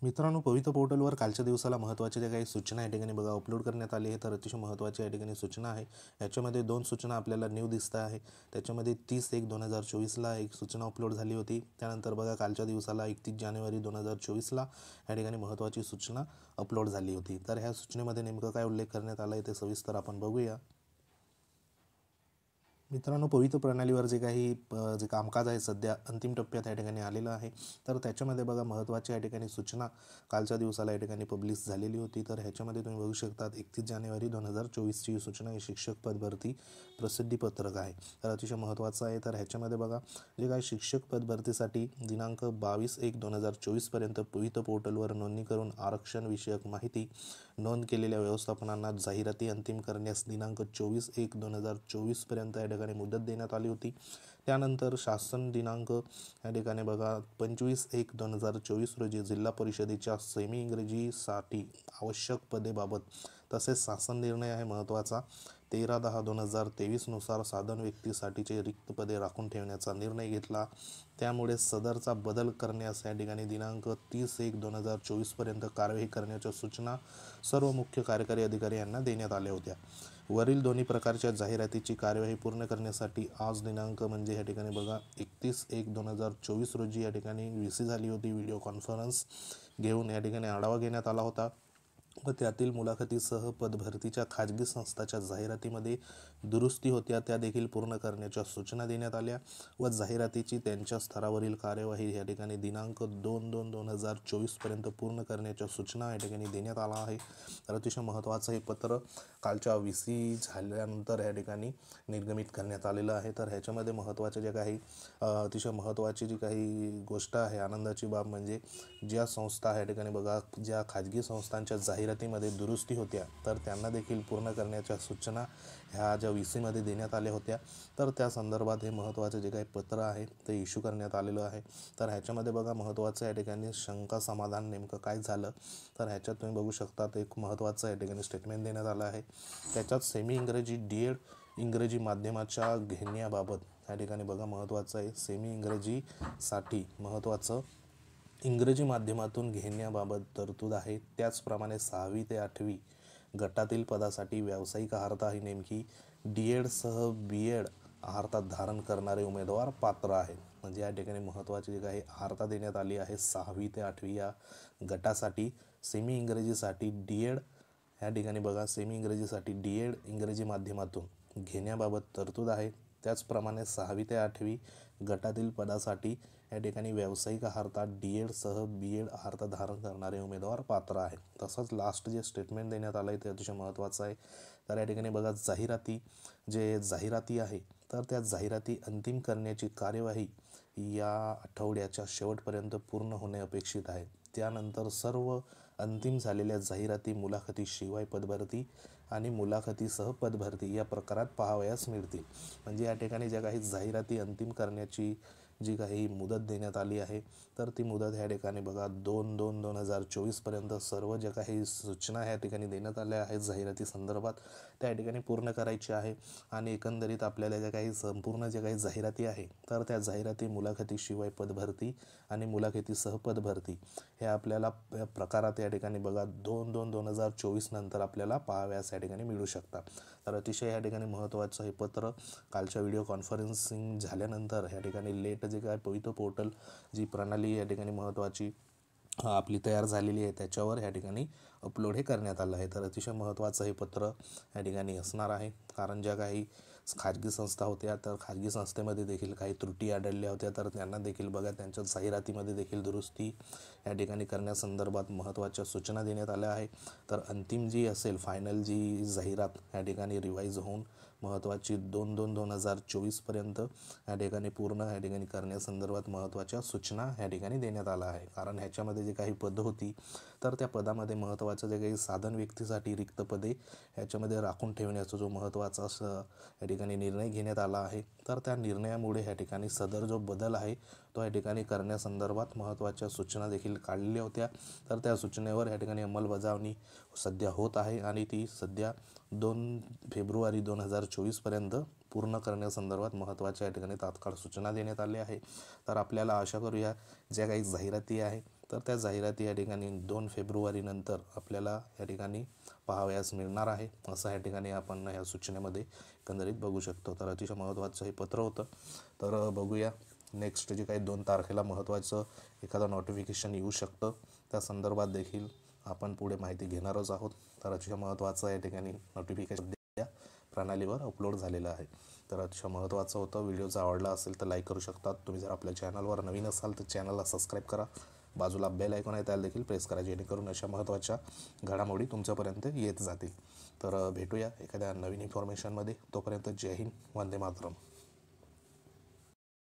मित्रांनो, पवित्र पोर्टलवर कालच्या दिवसाला महत्त्वाच्या ज्या काही सूचना या ठिकाणी बघा अपलोड करण्यात आली आहे. तर अतिशय महत्त्वाची या ठिकाणी सूचना आहे. याच्यामध्ये 2 सूचना आपल्याला न्यू दिसत आहे. त्याच्यामध्ये 30/1/2024ला एक सूचना अपलोड झाली होती. त्यानंतर बघा कालच्या दिवसाला 31 जानेवारी 2024ला या ठिकाणी महत्त्वाची सूचना अपलोड झाली होती. तर ह्या सूचनेमध्ये नेमकं काय उल्लेख करण्यात आला आहे ते सविस्तर आपण बघूया. मित्रांनो, पवित्र प्रणालीवर जे कामकाज आहे सध्या अंतिम टप्प्यात या ठिकाणी आलेलं आहे. तर त्याच्यामध्ये बघा महत्त्वाच्या या ठिकाणी सूचना कालच्या दिवसाला या ठिकाणी पब्लिश झालेली होती. तर ह्याच्यामध्ये तुम्ही बघू शकता 31 जानेवारी 2024ची ही सूचना ही शिक्षक पद भरती प्रसिद्धीपत्रक आहे. तर अतिशय महत्त्वाचं आहे. तर ह्याच्यामध्ये बघा जे काही शिक्षक पद भरतीसाठी दिनांक 22/1/2024पर्यंत पवित्र पोर्टलवर नोंदणी करून आरक्षण विषयक माहिती नोंद केलेल्या व्यवस्थापनांना जाहिराती अंतिम करण्यास दिनांक 24/1/2024पर्यंत या ठिकाणी मुदत देण्यात आली होती. त्यानंतर शासन दिनांक या ठिकाणी बघा 25/1/2024 रोजी जिल्हा परिषदेच्या सेमी इंग्रजीसाठी आवश्यक पदेबाबत तसेच शासन निर्णय आहे महत्त्वाचा 13/10/2023 नुसार साधन व्यक्तीसाठीचे रिक्त पदे राखून ठेवण्याचा निर्णय घेतला. त्यामुळे सदरचा बदल करण्यास या ठिकाणी दिनांक 30/1/2024पर्यंत कार्यवाही करण्याच्या सूचना सर्व मुख्य कार्यकारी अधिकारी यांना देण्यात आल्या होत्या. वरील दोन्ही प्रकारच्या जाहिरातीची कार्यवाही पूर्ण करण्यासाठी आज दिनांक म्हणजे या ठिकाणी बघा 31/1/2024 रोजी या ठिकाणी VC झाली होती. व्हिडिओ कॉन्फरन्स घेऊन या ठिकाणी आढावा घेण्यात आला होता व त्यातील मुलाखतीसह पदभरतीच्या खाजगी संस्थाच्या जाहिरातीमध्ये दुरुस्ती होत्या त्या देखील पूर्ण करण्याच्या सूचना देण्यात आल्या व जाहिरातीची त्यांच्या स्तरावरील कार्यवाही या ठिकाणी दिनांक 2/2/2024पर्यंत पूर्ण करण्याच्या सूचना या ठिकाणी देण्यात आला आहे. तर अतिशय महत्त्वाचं हे पत्र कालच्या VC झाल्यानंतर या ठिकाणी निर्गमित करण्यात आलेलं आहे. तर ह्याच्यामध्ये महत्त्वाचे जे काही अतिशय महत्त्वाची जी काही गोष्ट आहे आनंदाची बाब म्हणजे ज्या संस्था या ठिकाणी बघा ज्या खाजगी संस्थांच्या जाहिरातीमध्ये दुरुस्ती होत्या तर त्यांना देखील पूर्ण करण्याच्या सूचना ह्या ज्या VCमध्ये देण्यात आल्या होत्या. तर त्या संदर्भात हे महत्त्वाचे जे काही पत्र आहे ते इश्यू करण्यात आलेलं आहे. तर ह्याच्यामध्ये बघा महत्त्वाचं या ठिकाणी शंका समाधान नेमकं काय झालं तर ह्याच्यात तुम्ही बघू शकता एक महत्त्वाचं या ठिकाणी स्टेटमेंट देण्यात आलं आहे. त्याच्यात सेमी इंग्रजी DED इंग्रजी माध्यमाच्या घेण्याबाबत या ठिकाणी बघा महत्त्वाचं आहे. सेमी इंग्रजीसाठी महत्त्वाचं इंग्रजी माध्यमातून घेण्याबाबत तरतूद आहे. त्याचप्रमाणे 6वी ते 8वी गटातील पदासाठी व्यावसायिक अर्हता ही नेमकी DED सह BED अर्हता धारण करणारे उमेदवार पात्र आहेत. म्हणजे या ठिकाणी महत्त्वाची जी काही अर्हता देण्यात आली आहे 6वी ते 8वी या गटासाठी सेमी इंग्रजीसाठी DED या ठिकाणी बघा सेमी इंग्रजीसाठी DED इंग्रजी माध्यमातून घेण्याबाबत तरतूद आहे. त्याचप्रमाणे 6वी ते 8वी गटातील पदासाठी या ठिकाणी व्यावसायिक अर्हता DED सह BED अर्हता धारण करणारे उमेदवार पात्र आहेत. तसंच लास्ट जे स्टेटमेंट देण्यात आलं आहे ते अतिशय महत्त्वाचं आहे. तर या ठिकाणी बघा जाहिराती आहे तर त्या जाहिराती अंतिम करण्याची कार्यवाही या आठवड्याच्या शेवटपर्यंत पूर्ण होणे अपेक्षित आहे. त्यानंतर सर्व अंतिम झालेल्या जाहिराती मुलाखतीशिवाय पदभरती आणि मुलाखतीसह पदभरती या प्रकारात पाहावयास मिळतील. म्हणजे या ठिकाणी ज्या काही जाहिराती अंतिम करण्याची जी काही मुदत देण्यात आली आहे तर ती मुदत ह्या ठिकाणी बघा 2/2/2024पर्यंत सर्व ज्या काही सूचना ह्या ठिकाणी देण्यात आल्या आहेत जाहिराती संदर्भात त्या ठिकाणी पूर्ण करायची आहे. आणि एकंदरीत आपल्याला ज्या काही संपूर्ण ज्या काही जाहिराती आहे तर त्या जाहिराती मुलाखतीशिवाय पदभरती आणि मुलाखतीसह पदभरती हे आपल्याला प्रकारात या ठिकाणी बघा 2/2/2024 नंतर आपल्याला पाहाव्यास या ठिकाणी मिळू शकतात. तर अतिशय या ठिकाणी महत्त्वाचं हे पत्र कालच्या व्हिडिओ कॉन्फरन्सिंग झाल्यानंतर या ठिकाणी लेट जे काय पवित्र पोर्टल जी प्रणाली या ठिकाणी महत्त्वाची आपली तयार झालेली आहे त्याच्यावर या ठिकाणी अपलोड हे करण्यात आलं आहे. तर अतिशय महत्त्वाचं हे पत्र या ठिकाणी असणार आहे. कारण ज्या काही खाजगी संस्था होत्या तर खाजगी संस्थेमध्ये देखील काही त्रुटी आढळल्या होत्या तर त्यांना देखील बघा त्यांच्या जाहिरातीमध्ये देखील दुरुस्ती या ठिकाणी करण्यासंदर्भात महत्त्वाच्या सूचना देण्यात आल्या आहे. तर अंतिम जी असेल फायनल जी जाहिरात या ठिकाणी रिवाईज होऊन महत्त्वाची 2/2/2024पर्यंत या ठिकाणी पूर्ण या ठिकाणी करण्यासंदर्भात महत्त्वाच्या सूचना या ठिकाणी देण्यात आल्या आहे. कारण ह्याच्यामध्ये जे काही पदं होती तर त्या पदामध्ये महत्त्वाचं जे काही साधन व्यक्तीसाठी रिक्त पदे ह्याच्यामध्ये राखून ठेवण्याचा जो महत्त्वाचा या ठिकाणी निर्णय घेण्यात आला आहे. तर त्या निर्णयामुळे ह्या ठिकाणी सदर जो बदल आहे तो या ठिकाणी करण्यासंदर्भात महत्त्वाच्या सूचना देखील काढलेल्या होत्या. तर त्या सूचनेवर या ठिकाणी अंमलबजावणी सध्या होत आहे आणि ती सध्या 2 फेब्रुवारी 2024पर्यंत पूर्ण करण्यासंदर्भात महत्त्वाच्या या ठिकाणी तात्काळ सूचना देण्यात आल्या आहे. तर आपल्याला आशा करूया ज्या काही जाहिराती आहे तर त्या जाहिराती या ठिकाणी 2 फेब्रुवारीनंतर आपल्याला या ठिकाणी पाहावयास मिळणार आहे, असं या ठिकाणी आपण या सूचनेमध्ये एकंदरीत बघू शकतो. तर अतिशय महत्त्वाचं हे पत्र होतं. तर बघूया नेक्स्ट जे काही 2 तारखेला महत्त्वाचं एखादं नोटिफिकेशन येऊ शकतं, त्या संदर्भात देखील आपण पुढे माहिती घेणारच आहोत. तर अतिशय महत्त्वाचं या ठिकाणी नोटिफिकेशन द्या प्रणालीवर अपलोड झालेलं आहे. तर अतिशय महत्त्वाचं होतं. व्हिडिओ जर आवडला असेल तर लाईक करू शकतात. तुम्ही जर आपल्या चॅनलवर नवीन असाल तर चॅनलला सबस्क्राईब करा. बाजूला बेल आयकॉन आहे त्याला देखील प्रेस करा, जेणेकरून अशा महत्त्वाच्या घडामोडी तुमच्यापर्यंत येत जातील. तर भेटूया एखाद्या नवीन इन्फॉर्मेशनमध्ये. तोपर्यंत जय हिंद, वंदे मातरम.